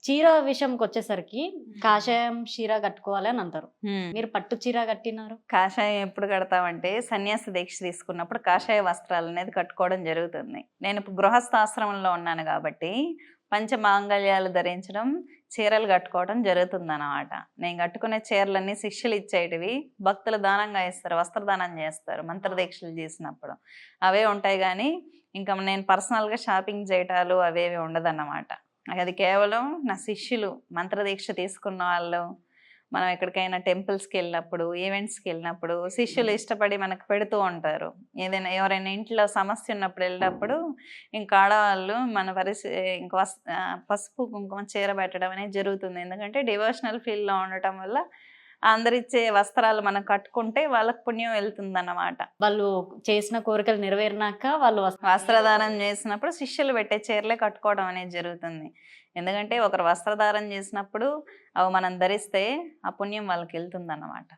చీర విషయంకి వచ్చేసరికి కాషాయం చీర కట్టుకోవాలి అని అంటారు. మీరు పట్టు చీర కట్టినారు. కాషాయం ఎప్పుడు కడతామంటే సన్యాస దీక్ష తీసుకున్నప్పుడు కాషాయ వస్త్రాలు అనేది కట్టుకోవడం జరుగుతుంది. నేను ఇప్పుడు గృహస్థాశ్రమంలో ఉన్నాను కాబట్టి పంచమాంగళ్యాలు ధరించడం, చీరలు కట్టుకోవడం జరుగుతుందన్నమాట. నేను కట్టుకునే చీరలన్నీ శిష్యులు ఇచ్చేటివి, భక్తులు దానంగా ఇస్తారు, వస్త్రదానం చేస్తారు మంత్రదీక్షలు చేసినప్పుడు. అవే ఉంటాయి కానీ ఇంకా నేను పర్సనల్గా షాపింగ్ చేయటాలు అవేవి ఉండదన్నమాట. అది కేవలం నా శిష్యులు మంత్రదీక్ష తీసుకున్న వాళ్ళు, మనం ఎక్కడికైనా టెంపుల్స్కి వెళ్ళినప్పుడు, ఈవెంట్స్కి వెళ్ళినప్పుడు శిష్యులు ఇష్టపడి మనకు పెడుతూ ఉంటారు. ఏదైనా ఎవరైనా ఇంట్లో సమస్య ఉన్నప్పుడు వెళ్ళినప్పుడు ఇంకా ఆడవాళ్ళు మన ఇంకా పసుపు కుంకుమ చీర పెట్టడం అనేది జరుగుతుంది. ఎందుకంటే డివోషనల్ ఫీల్డ్లో ఉండటం వల్ల అందరిచ్చే వస్త్రాలు మనం కట్టుకుంటే వాళ్ళకి పుణ్యం వెళ్తుంది అన్నమాట. వాళ్ళు చేసిన కోరికలు నెరవేరినాక వాళ్ళు వస్త్రదానం చేసినప్పుడు శిష్యులు పెట్టే చీరలే కట్టుకోవడం అనేది జరుగుతుంది. ఎందుకంటే ఒకరు వస్త్రధారం చేసినప్పుడు అవి మనం ధరిస్తే ఆ పుణ్యం వాళ్ళకి వెళ్తుంది అన్నమాట.